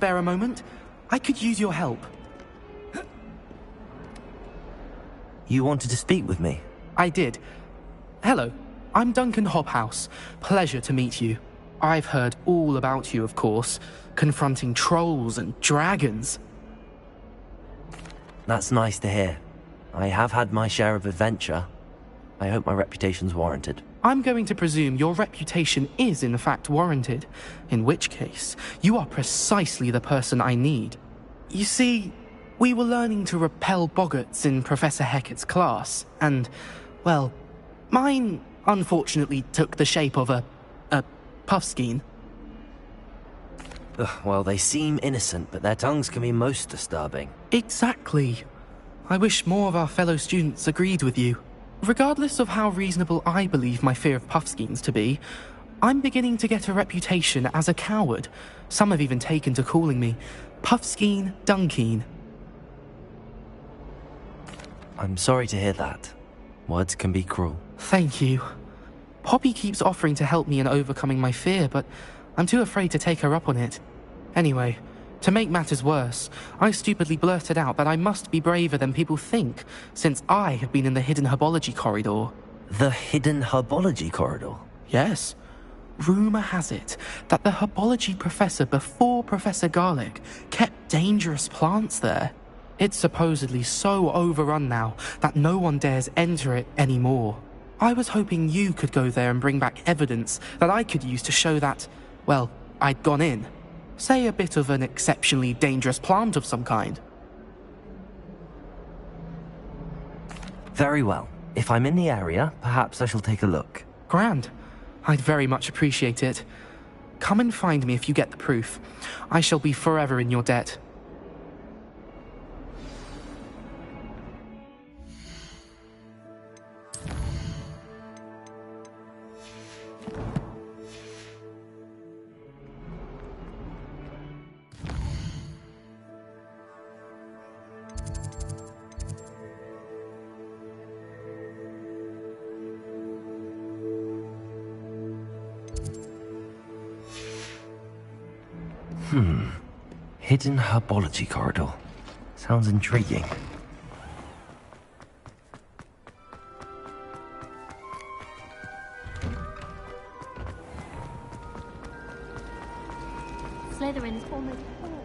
spare a moment? I could use your help. You wanted to speak with me? I did. Hello, I'm Duncan Hobhouse. Pleasure to meet you. I've heard all about you, of course, confronting trolls and dragons. That's nice to hear. I have had my share of adventure. I hope my reputation's warranted. I'm going to presume your reputation is in fact warranted, in which case, you are precisely the person I need. You see, we were learning to repel boggarts in Professor Hecat's class, and, well, mine unfortunately took the shape of a puffskein. Well, they seem innocent, but their tongues can be most disturbing. Exactly. I wish more of our fellow students agreed with you. Regardless of how reasonable I believe my fear of puffskeins to be, I'm beginning to get a reputation as a coward. Some have even taken to calling me Puffskeen Dunkeen. I'm sorry to hear that. Words can be cruel. Thank you. Poppy keeps offering to help me in overcoming my fear, but I'm too afraid to take her up on it. Anyway, to make matters worse, I stupidly blurted out that I must be braver than people think, since I have been in the hidden herbology corridor. The hidden herbology corridor? Yes. Rumour has it that the herbology professor before Professor Garlic kept dangerous plants there. It's supposedly so overrun now that no one dares enter it anymore. I was hoping you could go there and bring back evidence that I could use to show that, well, I'd gone in. Say a bit of an exceptionally dangerous plant of some kind. Very well. If I'm in the area, perhaps I shall take a look. Grand. I'd very much appreciate it. Come and find me if you get the proof. I shall be forever in your debt. Hidden herbology corridor. Sounds intriguing. Slytherin's almost full.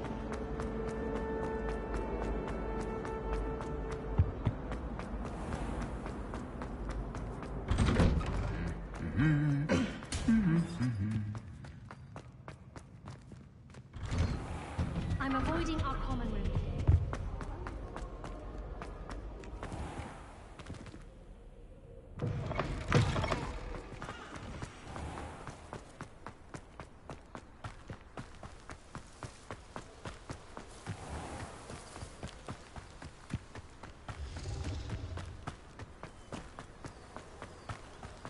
I'm avoiding our common room.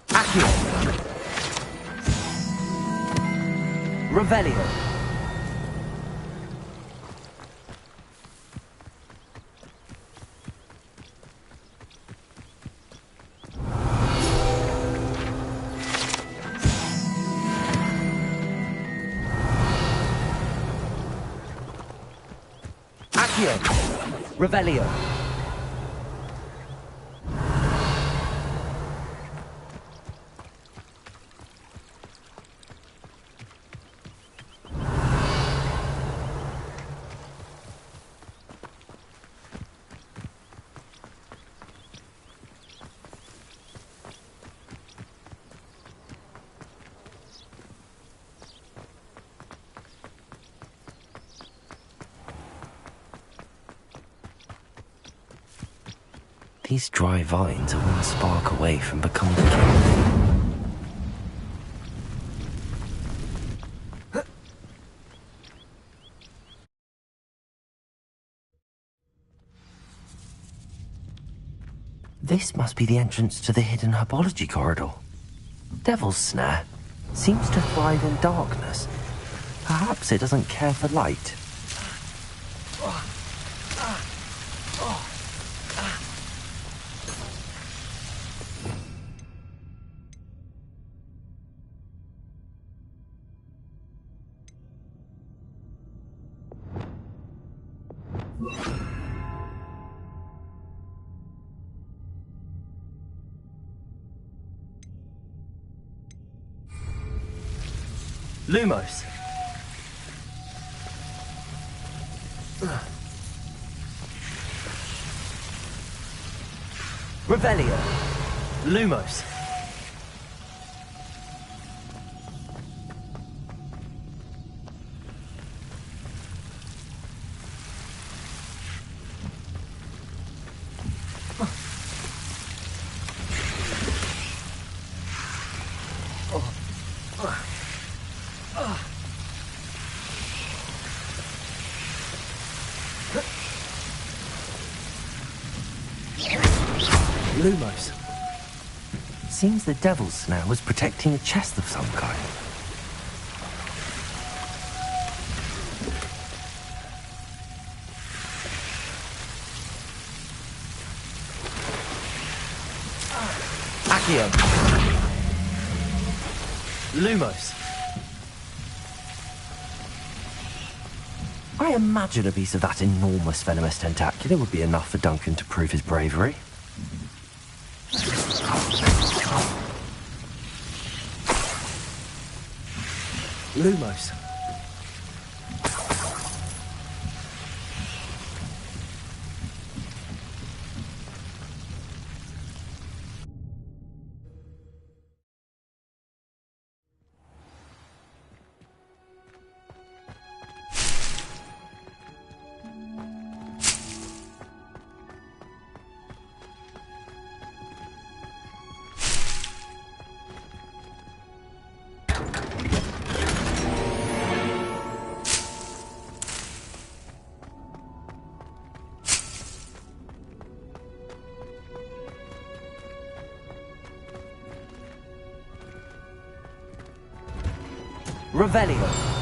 Accio! Revelio! Accio! Revelio! These dry vines are one spark away from becoming killed. This must be the entrance to the hidden herbology corridor. Devil's Snare seems to thrive in darkness. Perhaps it doesn't care for light. Lumos. Revelio. Lumos. Lumos. Seems the devil's snare was protecting a chest of some kind. Accio. Lumos. I imagine a piece of that enormous venomous tentacular would be enough for Duncan to prove his bravery. Lumos. Revelio.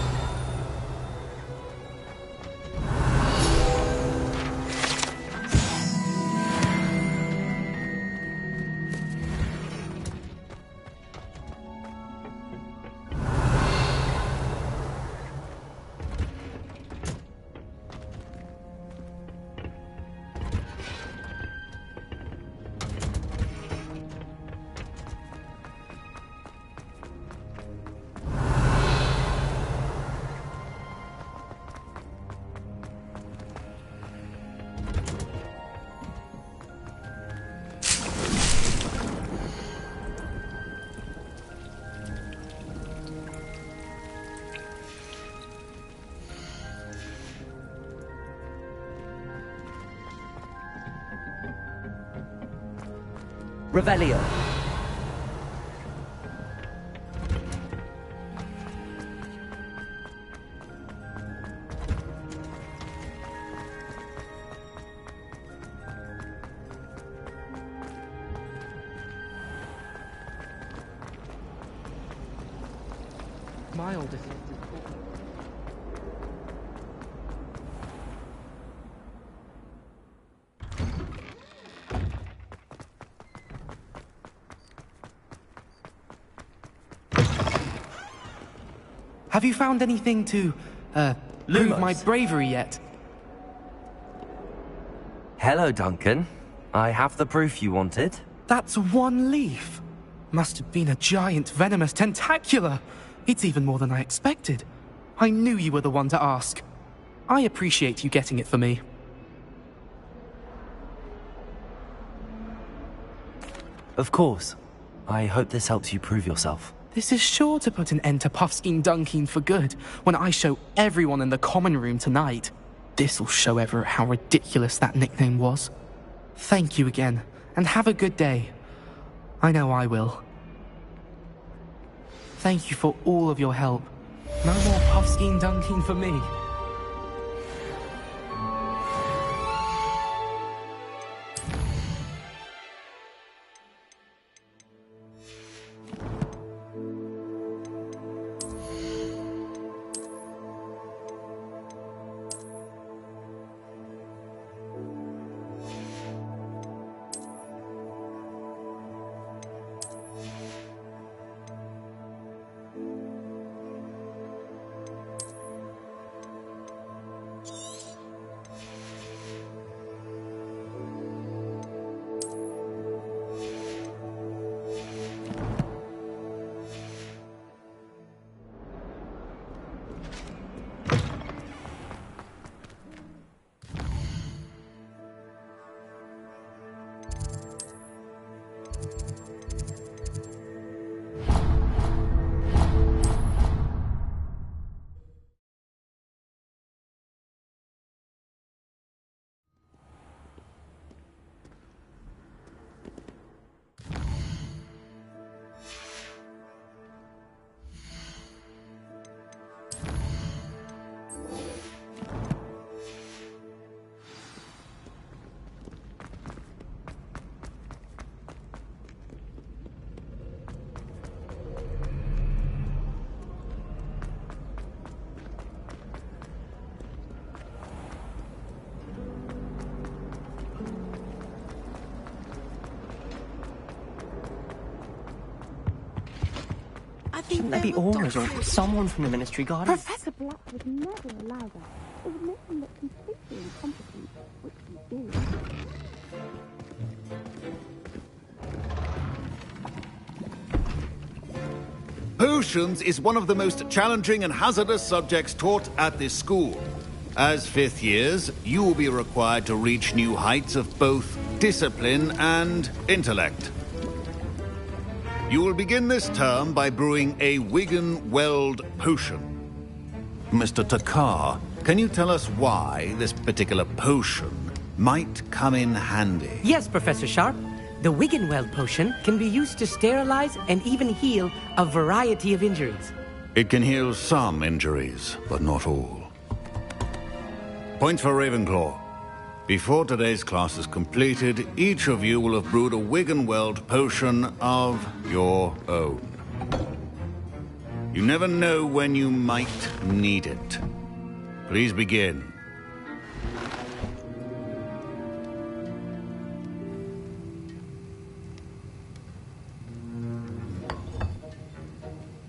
Revelio. My oldest sister's Have you found anything to, prove my bravery yet? Hello, Duncan. I have the proof you wanted. That's one leaf. Must have been a giant venomous tentacula. It's even more than I expected. I knew you were the one to ask. I appreciate you getting it for me. Of course. I hope this helps you prove yourself. This is sure to put an end to Puffskein Dunkeen for good when I show everyone in the common room tonight. This'll show Everett how ridiculous that nickname was. Thank you again, and have a good day. I know I will. Thank you for all of your help. No more Puffskein Dunkeen for me. Shouldn't there be orders or someone from the Ministry Guard? Professor Black would never allow that. It would make him look completely incompetent, which he is. Potions is one of the most challenging and hazardous subjects taught at this school. As fifth years, you will be required to reach new heights of both discipline and intellect. You will begin this term by brewing a Wigan-Weld potion. Mr. Takar, can you tell us why this particular potion might come in handy? Yes, Professor Sharp. The Wigan-Weld potion can be used to sterilize and even heal a variety of injuries. It can heal some injuries, but not all. Points for Ravenclaw. Before today's class is completed, each of you will have brewed a Wigan-Weld potion of your own. You never know when you might need it. Please begin.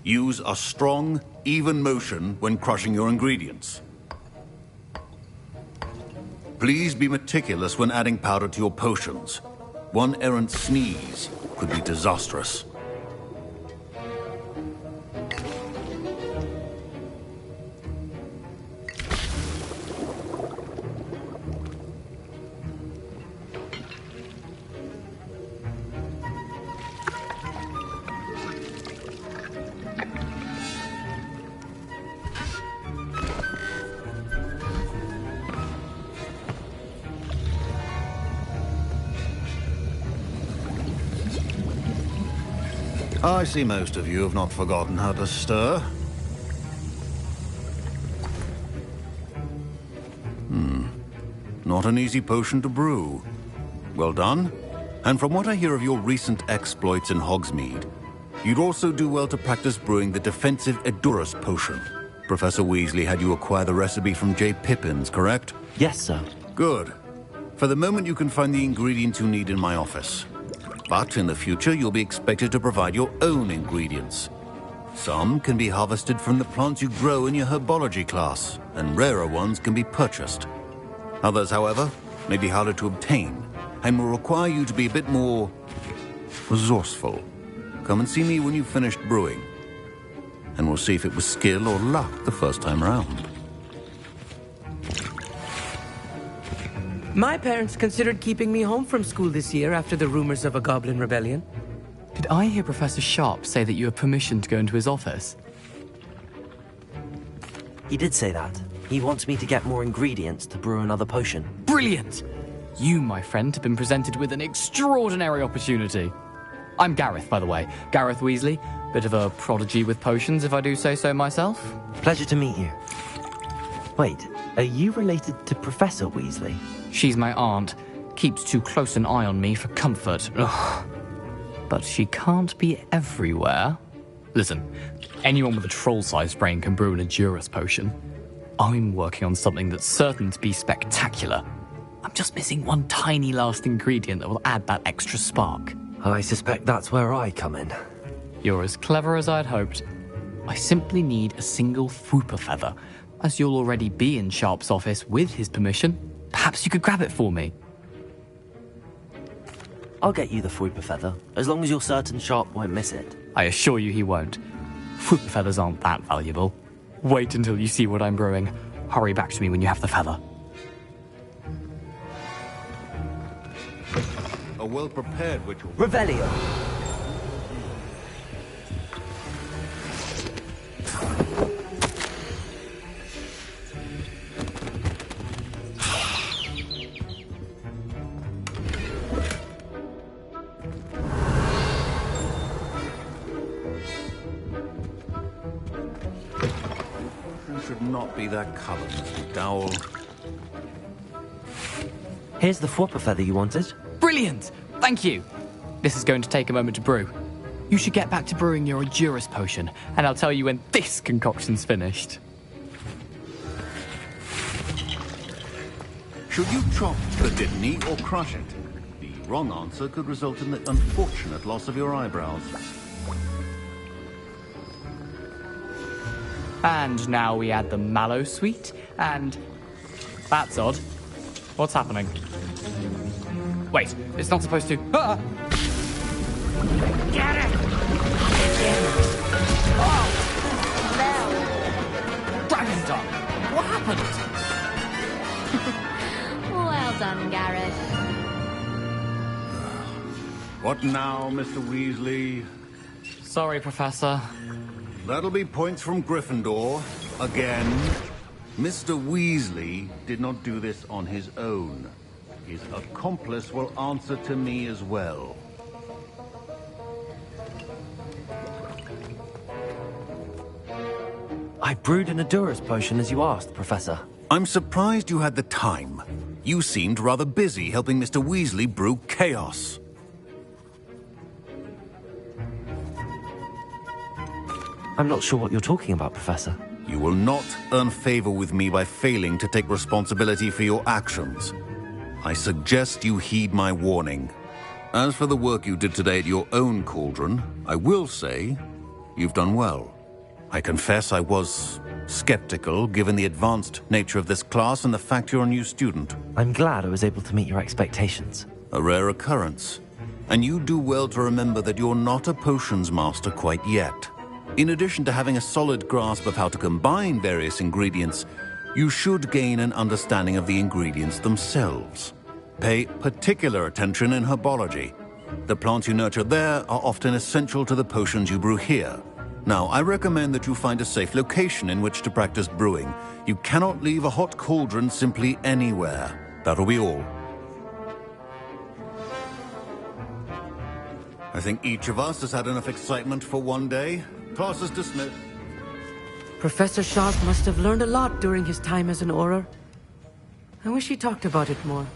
Use a strong, even motion when crushing your ingredients. Please be meticulous when adding powder to your potions. One errant sneeze could be disastrous. I see most of you have not forgotten how to stir. Not an easy potion to brew. Well done. And from what I hear of your recent exploits in Hogsmeade, you'd also do well to practice brewing the defensive Edurus potion. Professor Weasley had you acquire the recipe from J. Pippins, correct? Yes, sir. Good. For the moment, you can find the ingredients you need in my office. But in the future, you'll be expected to provide your own ingredients. Some can be harvested from the plants you grow in your herbology class, and rarer ones can be purchased. Others, however, may be harder to obtain, and will require you to be a bit more resourceful. Come and see me when you've finished brewing, and we'll see if it was skill or luck the first time round. My parents considered keeping me home from school this year after the rumors of a goblin rebellion. Did I hear Professor Sharp say that you have permission to go into his office? He did say that. He wants me to get more ingredients to brew another potion. Brilliant! You, my friend, have been presented with an extraordinary opportunity. I'm Gareth, by the way. Gareth Weasley. Bit of a prodigy with potions, if I do say so myself. Pleasure to meet you. Wait, are you related to Professor Weasley? She's my aunt. Keeps too close an eye on me for comfort. Ugh. But she can't be everywhere. Listen, anyone with a troll-sized brain can brew an Edurus potion. I'm working on something that's certain to be spectacular. I'm just missing one tiny last ingredient that will add that extra spark. I suspect that's where I come in. You're as clever as I'd hoped. I simply need a single Fwooper feather. As you'll already be in Sharp's office with his permission, perhaps you could grab it for me. I'll get you the Fwooper feather, as long as you're certain Sharp won't miss it. I assure you he won't. Fwooper feathers aren't that valuable. Wait until you see what I'm brewing. Hurry back to me when you have the feather. A well-prepared witch. Revelio! Should not be that colour, Mr. Dowell. Here's the Fwooper feather you wanted. Brilliant! Thank you! This is going to take a moment to brew. You should get back to brewing your Edurus potion, and I'll tell you when this concoction's finished. Should you chop the kidney or crush it? The wrong answer could result in the unfortunate loss of your eyebrows. And now we add the mallow sweet, and... That's odd. What's happening? Wait, it's not supposed to... Ah! Get it! Dragon Dog! What happened? Well done, Garrett. What now, Mr. Weasley? Sorry, Professor. That'll be points from Gryffindor. Again. Mr. Weasley did not do this on his own. His accomplice will answer to me as well. I brewed an Adura's potion as you asked, Professor. I'm surprised you had the time. You seemed rather busy helping Mr. Weasley brew chaos. I'm not sure what you're talking about, Professor. You will not earn favor with me by failing to take responsibility for your actions. I suggest you heed my warning. As for the work you did today at your own cauldron, I will say you've done well. I confess I was skeptical, given the advanced nature of this class and the fact you're a new student. I'm glad I was able to meet your expectations. A rare occurrence. And you do well to remember that you're not a potions master quite yet. In addition to having a solid grasp of how to combine various ingredients, you should gain an understanding of the ingredients themselves. Pay particular attention in herbology. The plants you nurture there are often essential to the potions you brew here. Now, I recommend that you find a safe location in which to practice brewing. You cannot leave a hot cauldron simply anywhere. That'll be all. I think each of us has had enough excitement for one day. Class is dismissed. Professor Sharp must have learned a lot during his time as an Auror. I wish he talked about it more.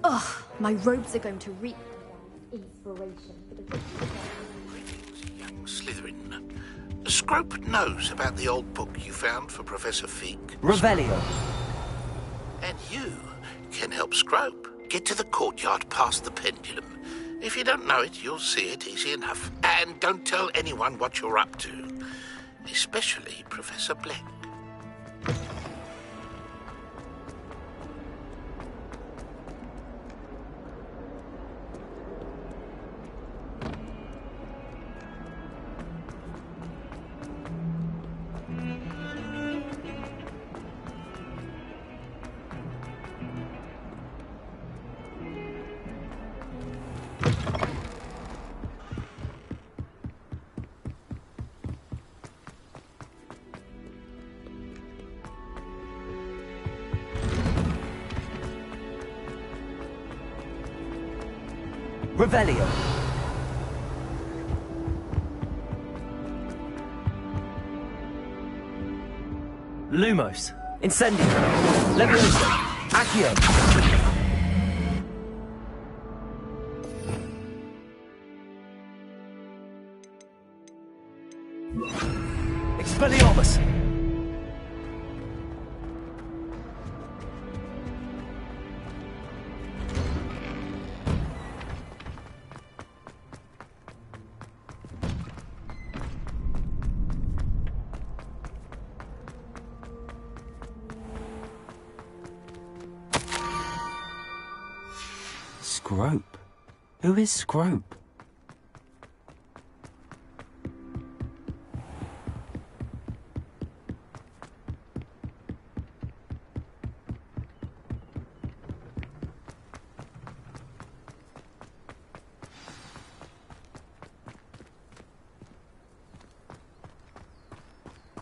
Ugh, my robes are going to reap inspiration for the Young Slytherin. Scrope knows about the old book you found for Professor Fig. Revelio. And you can help Scrope get to the courtyard past the pendulum. If you don't know it, you'll see it easy enough. And don't tell anyone what you're up to. Especially Professor Black. Revelio. Lumos. Incendio. Leviosa. Accio. Expelliarmus. Scrope? Who is Scrope?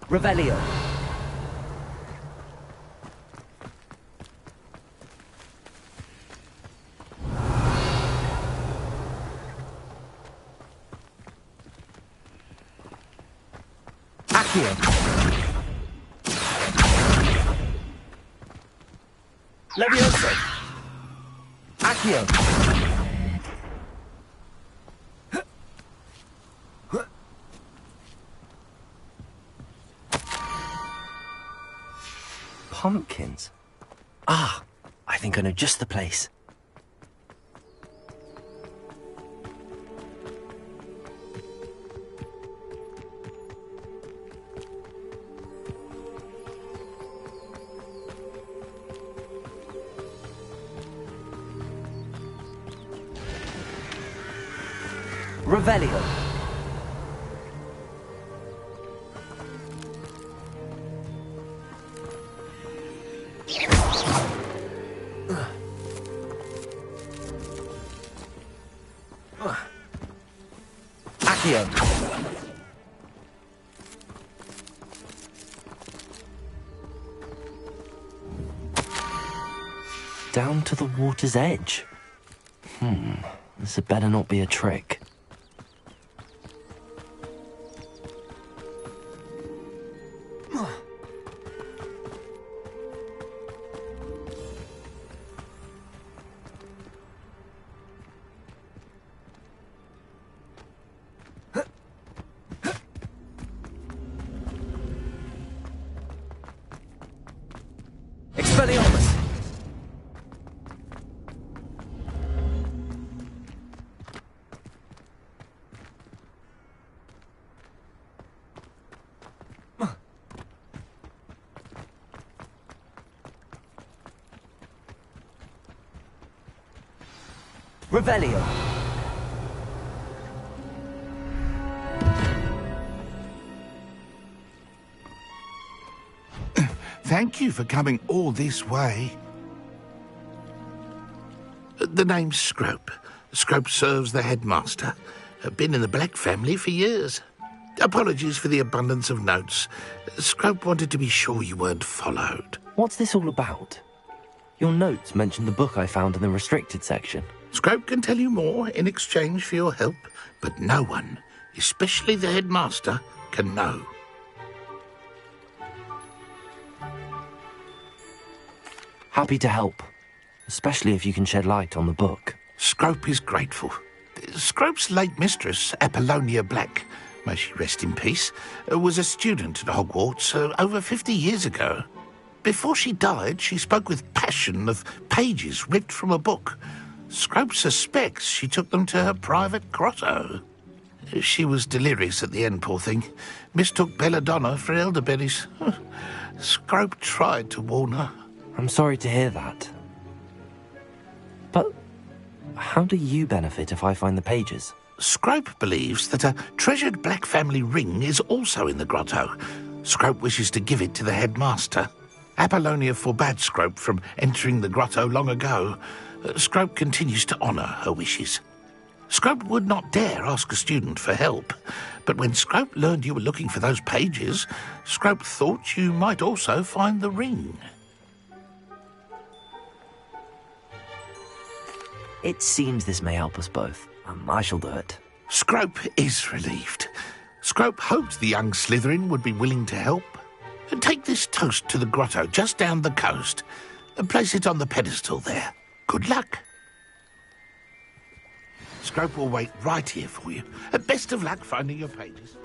Revelio. Accio. Leviosa. Accio. Pumpkins. Ah, I think I know just the place. Revelio. Accio. Down to the water's edge. This had better not be a trick. Expelliarmus! Revelio. Thank you for coming all this way. The name's Scrope. Scrope serves the headmaster. Been in the Black family for years. Apologies for the abundance of notes. Scrope wanted to be sure you weren't followed. What's this all about? Your notes mentioned the book I found in the restricted section. Scrope can tell you more in exchange for your help, but no one, especially the headmaster, can know. Happy to help, especially if you can shed light on the book. Scrope is grateful. Scrope's late mistress, Apollonia Black, may she rest in peace, was a student at Hogwarts over 50 years ago. Before she died, she spoke with passion of pages ripped from a book. Scrope suspects she took them to her private grotto. She was delirious at the end, poor thing. Mistook belladonna for elderberries. Scrope tried to warn her. I'm sorry to hear that. But how do you benefit if I find the pages? Scrope believes that a treasured Black family ring is also in the grotto. Scrope wishes to give it to the headmaster. Apollonia forbade Scrope from entering the grotto long ago. Scrope continues to honour her wishes. Scrope would not dare ask a student for help, but when Scrope learned you were looking for those pages, Scrope thought you might also find the ring. It seems this may help us both. I shall do it. Scrope is relieved. Scrope hoped the young Slytherin would be willing to help. Take this toast to the grotto just down the coast and place it on the pedestal there. Good luck. Scrope will wait right here for you. Best of luck finding your pages.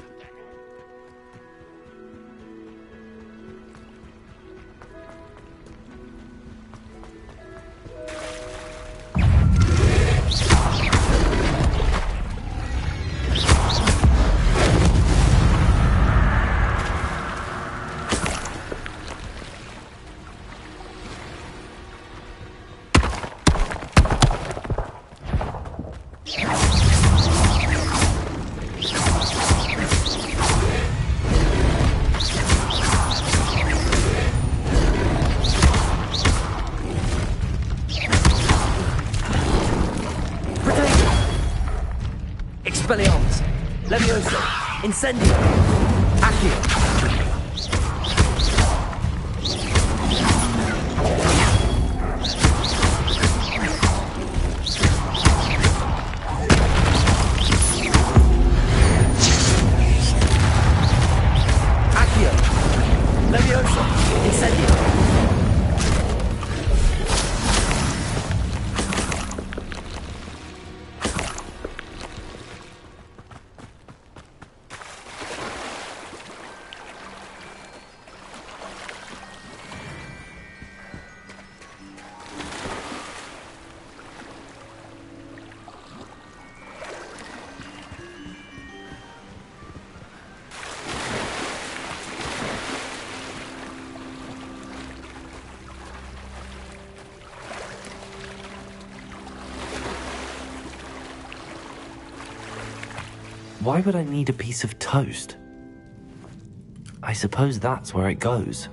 Expelliarmus, Leviosa, Incendio, Accio. Accio, Leviosa, Incendio. Why would I need a piece of toast? I suppose that's where it goes.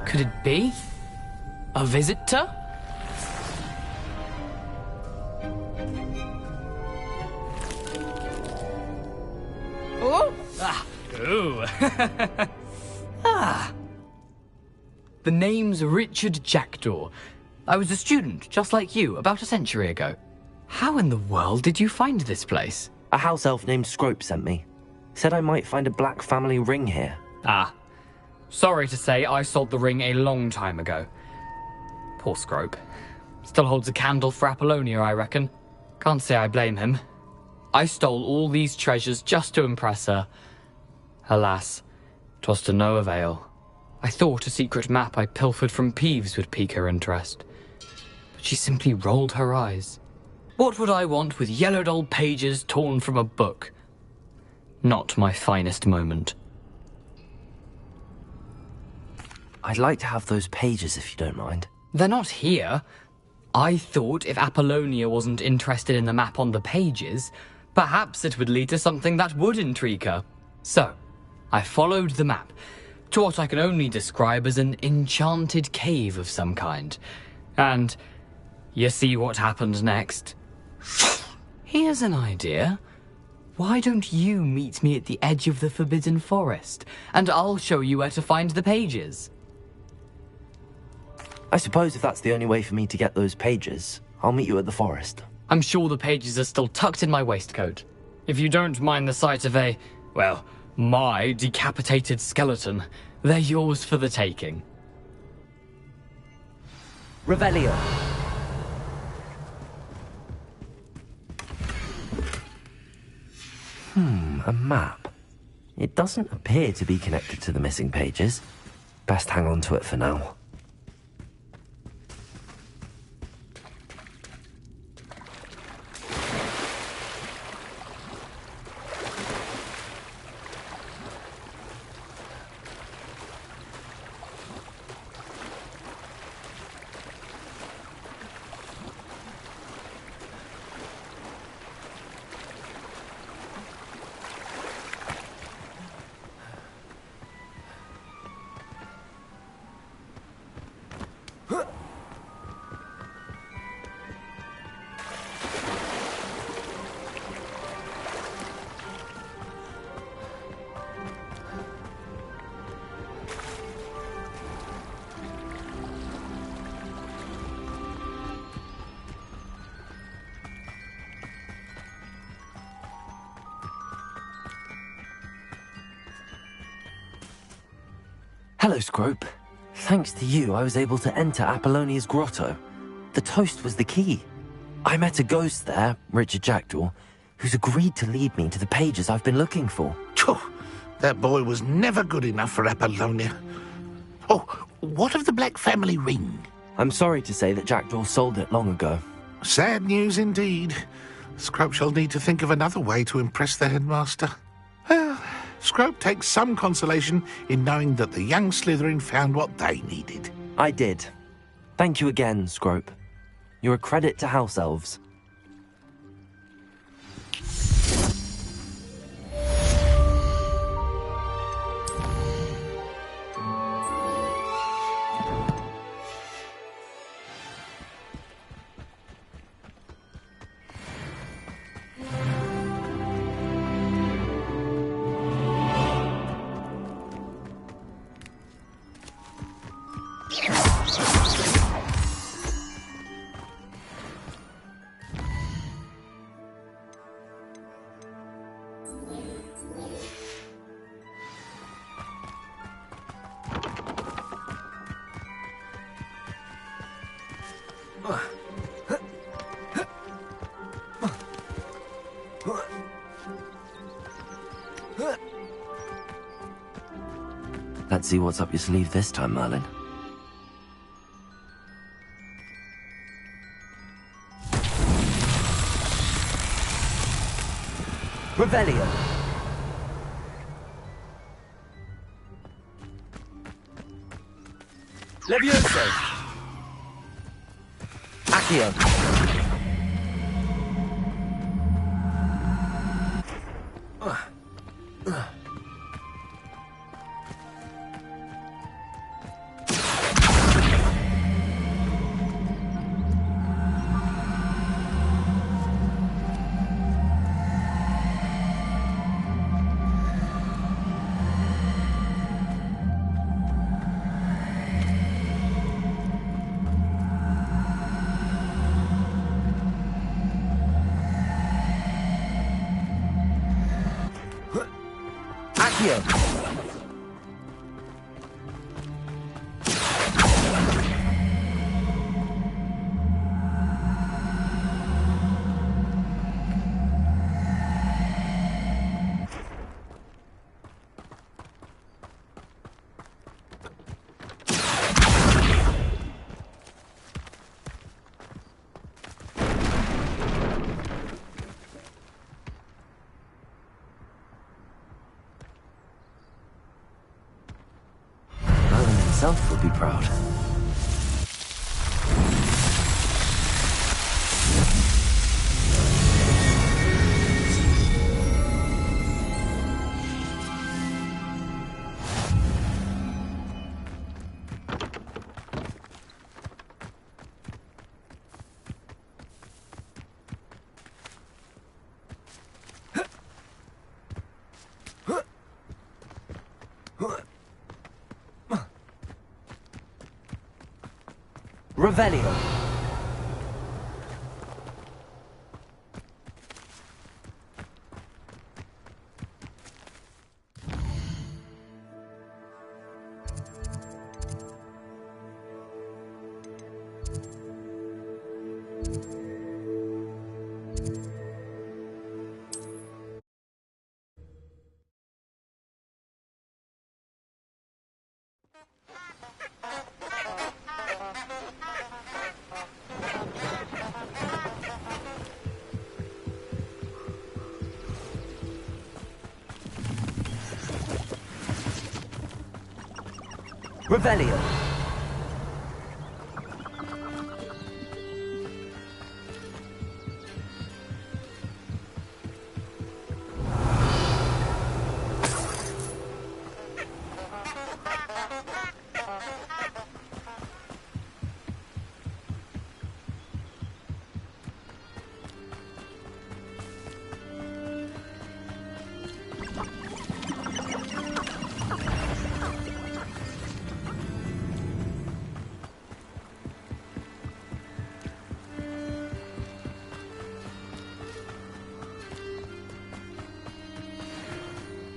Could it be? A visitor? Oh! Ah! Ooh! Ah! The name's Richard Jackdaw. I was a student, just like you, about a century ago. How in the world did you find this place? A house elf named Scrope sent me. Said I might find a black family ring here. Ah. Sorry to say, I sold the ring a long time ago. Poor Scrope. Still holds a candle for Apollonia, I reckon. Can't say I blame him. I stole all these treasures just to impress her. Alas, 'twas to no avail. I thought a secret map I pilfered from Peeves would pique her interest. But she simply rolled her eyes. What would I want with yellowed old pages torn from a book? Not my finest moment. I'd like to have those pages if you don't mind. They're not here. I thought if Apollonia wasn't interested in the map on the pages, perhaps it would lead to something that would intrigue her. So, I followed the map to what I can only describe as an enchanted cave of some kind. And you see what happened next? Here's an idea. Why don't you meet me at the edge of the Forbidden Forest, and I'll show you where to find the pages? I suppose if that's the only way for me to get those pages, I'll meet you at the forest. I'm sure the pages are still tucked in my waistcoat. If you don't mind the sight of a, well, my decapitated skeleton, they're yours for the taking. Revelio. A map. It doesn't appear to be connected to the missing pages. Best hang on to it for now. Hello, Scrope. Thanks to you, I was able to enter Apollonia's grotto. The toast was the key. I met a ghost there, Richard Jackdaw, who's agreed to lead me to the pages I've been looking for. Phew, that boy was never good enough for Apollonia. Oh, what of the Black family ring? I'm sorry to say that Jackdaw sold it long ago. Sad news indeed. Scrope shall need to think of another way to impress the headmaster. Well, Scrope takes some consolation in knowing that the young Slytherin found what they needed. I did. Thank you again, Scrope. You're a credit to house elves. Let's see what's up your sleeve this time, Merlin. Revelio. Levioso. Accio. Himself would be proud. Revelio. Revelio.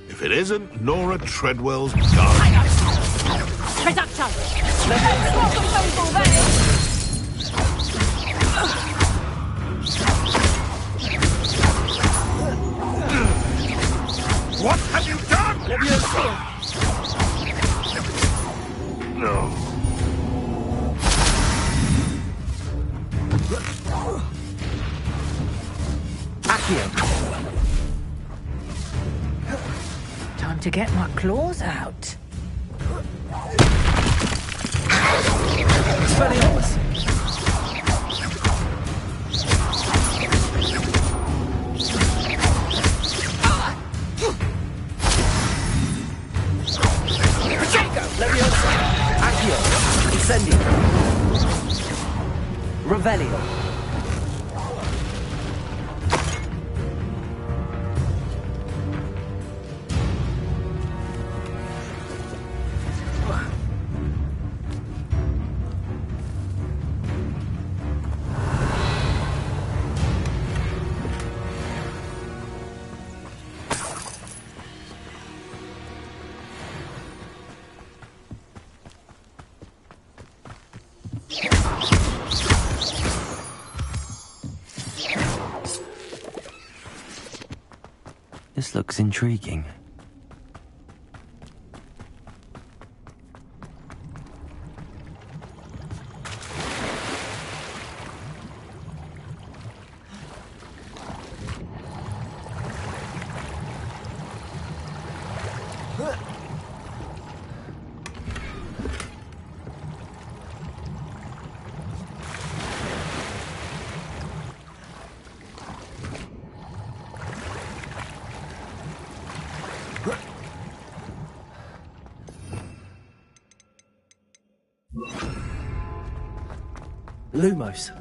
If it isn't Nora Treadwell's garden. Reduction! What have you done? No. Accio. Time to get my claws out. Expelliarmus. Leviosa. Accio. Incendio. Revelio. This looks intriguing. Lumos.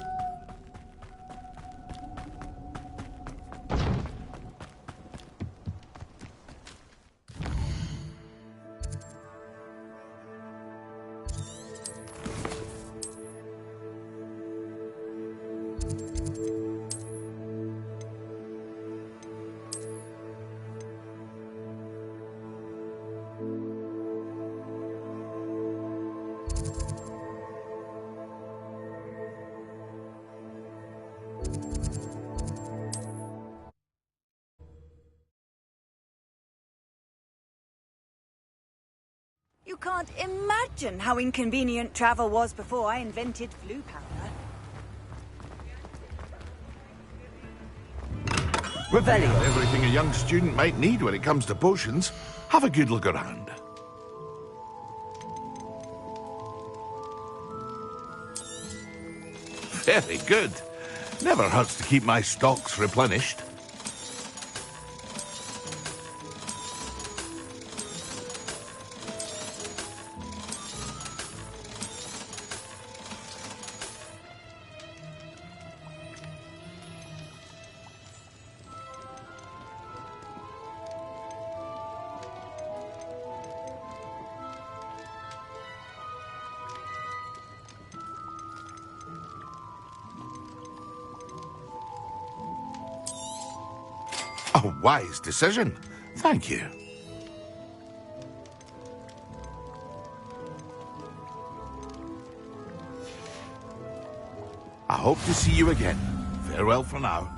You can't imagine how inconvenient travel was before I invented flu powder. Revelio. Everything a young student might need when it comes to potions. Have a good look around. Very good. Never hurts to keep my stocks replenished. A wise decision. Thank you. I hope to see you again. Farewell for now.